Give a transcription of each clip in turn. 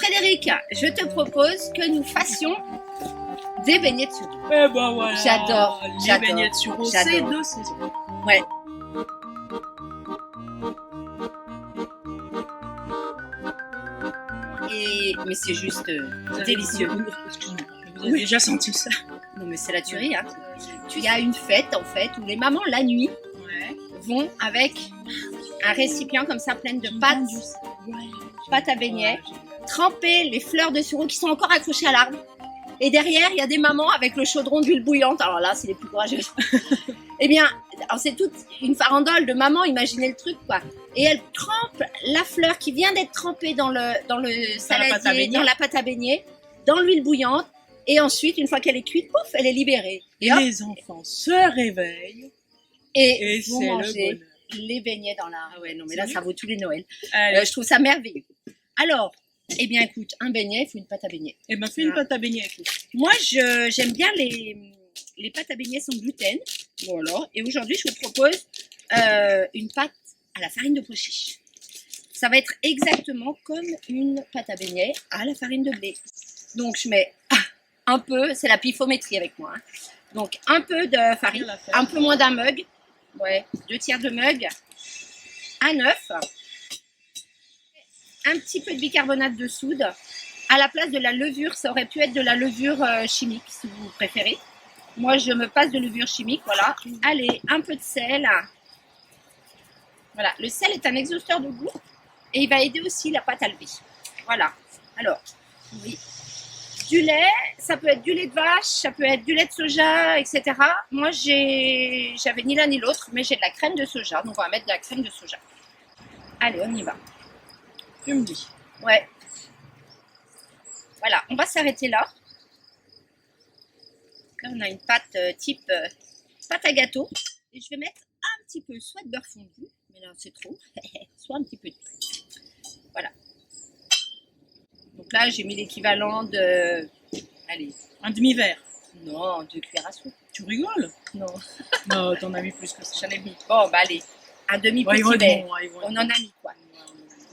Frédéric, je te propose que nous fassions des beignets de sureau. Eh ben voilà. J'adore. Les beignets de sureau, c'est J'adore. de saison. Ouais. Mais c'est juste délicieux. Vous avez déjà senti ça? Non mais c'est la tuerie, hein. Il y a une fête en fait où les mamans la nuit vont avec un récipient comme ça plein de pâte à beignets, tremper les fleurs de sureau qui sont encore accrochées à l'arbre. Et derrière, il y a des mamans avec le chaudron d'huile bouillante. Alors là, c'est les plus courageuses. Eh bien, c'est toute une farandole de mamans, imaginez le truc, quoi. Et elles trempent la fleur qui vient d'être trempée dans le saladier, dans la pâte à beignet, dans l'huile bouillante. Et ensuite, une fois qu'elle est cuite, pouf, elle est libérée. Et les enfants se réveillent. Et vont c'est manger le bonheur. les beignets dans la... Ah ouais, non, mais là, Sérieux? ça vaut tous les Noëls. Allez. Je trouve ça merveilleux. Alors, eh bien, écoute, un beignet, il faut une pâte à beignet. Eh ben, fais une pâte à beignet avec nous. Moi, j'aime bien les pâtes à beignets sans gluten. Voilà. Et aujourd'hui, je vous propose une pâte à la farine de pois chiche. Ça va être exactement comme une pâte à beignets à la farine de blé. Donc, je mets un peu, c'est la pifométrie avec moi. Hein. Donc, un peu de farine, un peu moins d'un mug. Ouais, 2/3 de mug. Un œuf. Un petit peu de bicarbonate de soude. À la place de la levure, ça aurait pu être de la levure chimique, si vous préférez. Moi, je me passe de levure chimique, voilà. Allez, un peu de sel. Voilà, le sel est un exhausteur de goût et il va aider aussi la pâte à lever. Voilà. Alors, oui. Du lait, ça peut être du lait de vache, ça peut être du lait de soja, etc. Moi, j'avais ni l'un ni l'autre, mais j'ai de la crème de soja, donc on va mettre de la crème de soja. Allez, on y va. Tu me dis. Ouais. Voilà, on va s'arrêter là. Là, on a une pâte type pâte à gâteau. Et je vais mettre un petit peu soit de beurre fondu, mais là c'est trop, soit un petit peu de plus. Voilà. Donc là, j'ai mis l'équivalent de... Allez. Un demi-verre. Non, 2 cuillères à soupe. Tu rigoles? Non. Non, t'en as mis plus que ça. J'en ai mis. Bon, bah allez. Un demi-petit verre. On en a mis quoi.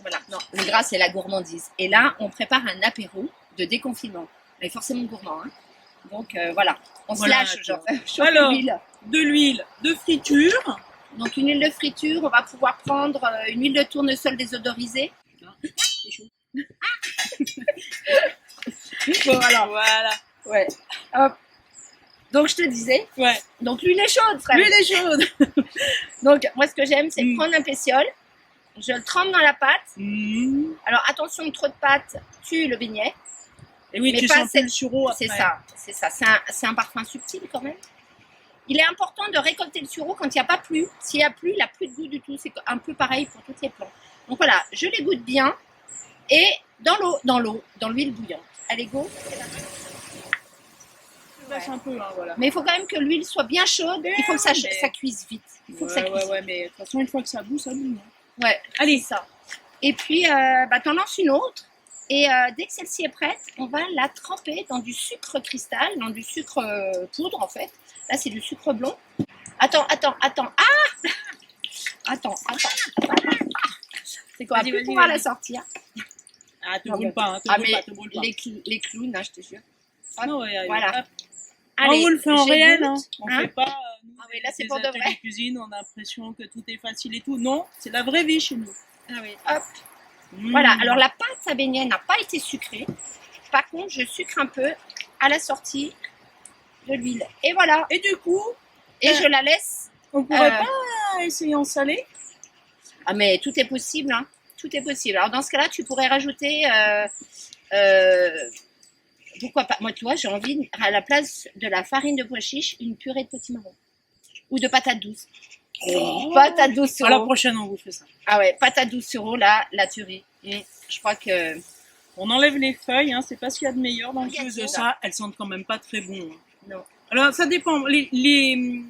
Voilà. Non, le gras, c'est la gourmandise. Et là, on prépare un apéro de déconfinement. Mais forcément gourmand, hein. Donc voilà, on se lâche, genre, alors, l'huile. De l'huile de friture. Donc une huile de friture, on va pouvoir prendre une huile de tournesol désodorisée. C'est chaud. Bon alors, Voilà. ouais. Hop. Donc je te disais, Ouais. donc l'huile est chaude, frère. L'huile est chaude. Donc moi ce que j'aime, c'est prendre un pétiole, je le trempe dans la pâte. Alors attention, trop de pâte tue le beignet. Et oui, mais tu pas sens plus le sureau après. C'est ça. C'est un parfum subtil quand même. Il est important de récolter le sureau quand il n'y a pas plu. S'il n'y a plu, il n'a plus de goût du tout. C'est un peu pareil pour toutes les plantes. Donc voilà, je les goûte bien. Et dans l'huile bouillante. Allez, go. Lâche un peu, hein, voilà. Mais il faut quand même que l'huile soit bien chaude. Il faut que ça cuise vite. Il faut que ça cuise. Ouais, mais de toute façon, une fois que ça bout, ça bout. Hein. Ouais, allez, ça. Et puis, t'en lances une autre. Et dès que celle-ci est prête, on va la tremper dans du sucre cristal, dans du sucre poudre en fait. Là, c'est du sucre blond. Attends. Ah! Attends. C'est quoi? On va plus pouvoir la sortir. Ah, te brûle pas, te brûle pas. Les clowns, hein, je te jure. Non, ouais, voilà. Allez, on le fait en réel, hein. On hein? fait pas. Ah oui, là, c'est pour de vrai. De cuisine, on a l'impression que tout est facile et tout. Non, c'est la vraie vie chez nous. Ah oui, hop. Voilà, alors la pâte à beignet n'a pas été sucrée. Par contre, je sucre un peu à la sortie de l'huile. Et voilà. Et du coup, je la laisse. On pourrait pas essayer en salé? Ah mais tout est possible, hein. Tout est possible. Alors dans ce cas-là, tu pourrais rajouter, pourquoi pas. Moi, tu vois, j'ai envie à la place de la farine de pois chiche, une purée de potimarron ou de patates douces. Patate douce sur À la prochaine, on vous fait ça. Ah ouais, patate douce sur eau, là, la tuerie. Je crois que... On enlève les feuilles, hein, c'est pas ce qu'il y a de meilleur dans le jus de ça. Elles sentent quand même pas très bon. Hein. Non. Alors, ça dépend. Les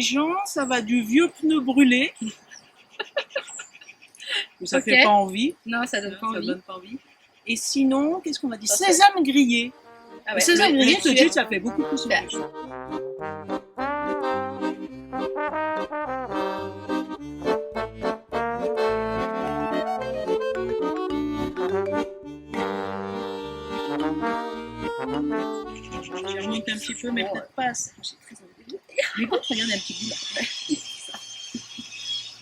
gens, ça va du vieux pneu brûlé. Ça fait pas envie. Non, ça donne pas envie. Ça donne pas envie. Et sinon, qu'est-ce qu'on a dit? Sésame grillé. Ah ouais. Le sésame grillé, tout de suite, ça fait beaucoup plus envie. petit peu, mais Bon, peut-être pas assez. J'ai très envie de goûter. Mais bon, regarde un petit bout là.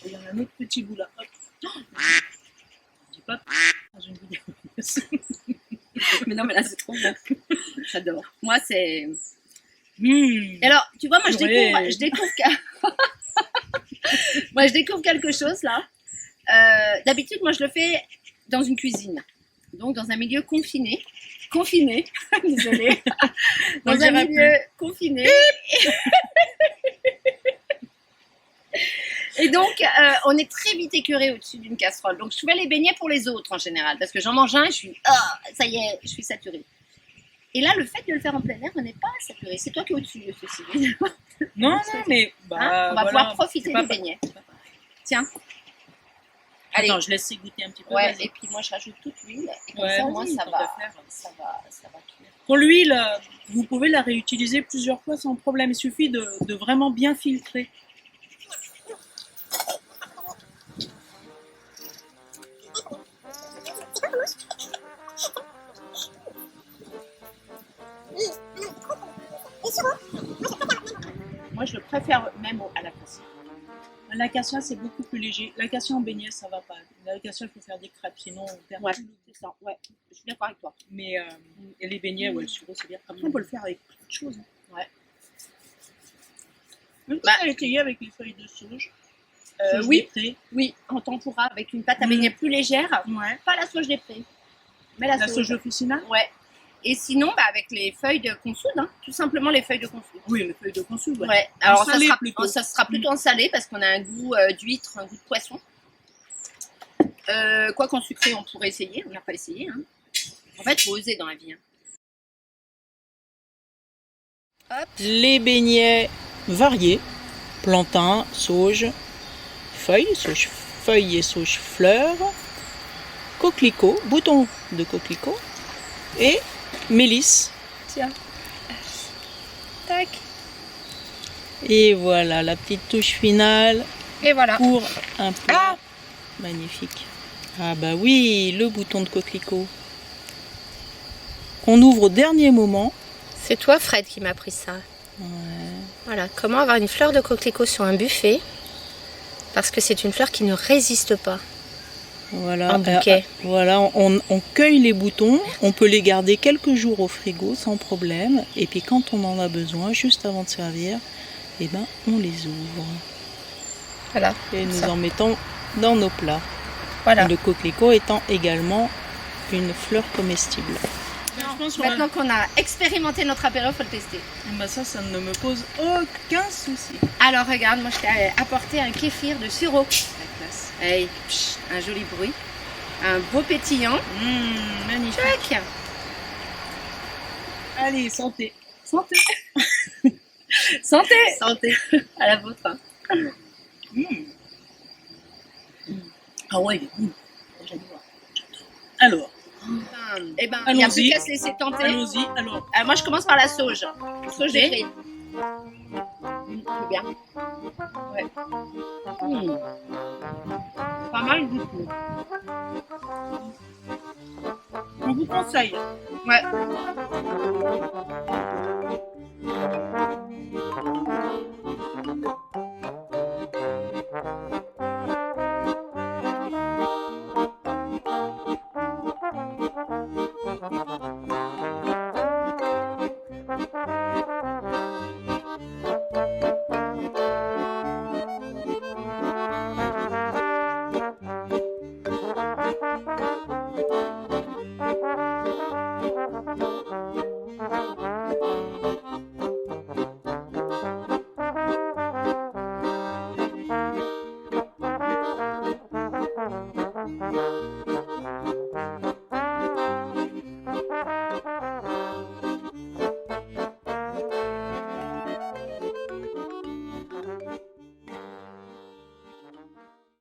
Il y en a un autre petit bout là. Hop. Je dis pas dans une vidéo. Mais non, mais là, c'est trop bon. J'adore. Moi, c'est... Mmh. Et alors, tu vois, moi, je Purée. découvre, moi, je découvre quelque chose, là. D'habitude, moi, je le fais dans une cuisine. Donc, dans un milieu confiné. Confiné, désolée. Dans un milieu confiné. Et donc, on est très vite écœuré au-dessus d'une casserole. Donc, je fais les beignets pour les autres en général. Parce que j'en mange un et je suis, ah, ça y est, je suis saturée. Et là, le fait de le faire en plein air, on n'est pas saturé. C'est toi qui es au-dessus de ceci. Non, non, mais bah, Hein, on va voilà. pouvoir profiter C'est pas du beignet. Tiens. Allez. Attends, je laisse goûter un petit peu. Ouais, vas-y. et puis moi, je rajoute toute l'huile. Et comme Ouais, ça, moi, vas-y, ça tant va, qu'à faire. ça va cuire. Pour l'huile, vous pouvez la réutiliser plusieurs fois sans problème. Il suffit de vraiment bien filtrer. Moi, je le préfère même à la cassia. L'acacia, c'est beaucoup plus léger. L'acacia en beignet, ça va pas. L'acacia, il faut faire des crêpes, sinon on perd Ouais, tout le goût. c'est ça. Ouais, je suis d'accord avec toi. Mais et les beignets, ouais, le sirop, c'est bien. Après, on peut le faire avec plein de choses. Ouais. Même Bah, à essayer avec les feuilles de sauge. Oui. des prés. Oui, en tempura avec une pâte à beignet plus légère. Ouais. Pas la sauge des prés, mais La sauge officinale. Ouais. Et sinon, bah, avec les feuilles de consoude, hein, tout simplement les feuilles de consoude. Oui, les feuilles de consoude. Ouais. Ouais. Alors salé plutôt. ça sera plutôt en salé parce qu'on a un goût d'huître, un goût de poisson. Quoi qu'en sucré, on pourrait essayer. On n'a pas essayé. Hein. En fait, il faut oser dans la vie. Hein. Hop. Les beignets variés. Plantain, sauge, feuilles et sauge fleurs, coquelicot, boutons de coquelicot et mélisse. Tiens. Tac. Et voilà la petite touche finale Et voilà. pour un plat magnifique. Ah bah oui, le bouton de coquelicot qu'on ouvre au dernier moment. C'est toi, Fred, qui m'a pris ça. Ouais. Voilà, comment avoir une fleur de coquelicot sur un buffet parce que c'est une fleur qui ne résiste pas. Voilà, Un bouquet. Voilà, on cueille les boutons, on peut les garder quelques jours au frigo sans problème. Et puis quand on en a besoin, juste avant de servir, eh ben, on les ouvre. Voilà. Et nous ça. en mettons dans nos plats. Voilà. Le coquelicot étant également une fleur comestible. Maintenant qu'on a expérimenté notre apéro, il faut le tester. Ça ne me pose aucun souci. Alors regarde, moi je t'ai apporté un kéfir de sureau. Hey, un joli bruit. Un beau pétillant. Magnifique. Tac. Allez, santé. Santé. Santé. Santé. À la vôtre. Ah ouais, j'adore. Alors, Eh ben, il n'y a plus allons-y. qu'à se laisser tenter. Allons-y. Alors, Moi, je commence par la sauge. Sauge des frites. C'est bien. Ouais. Pas mal du tout. on vous conseille. Ouais.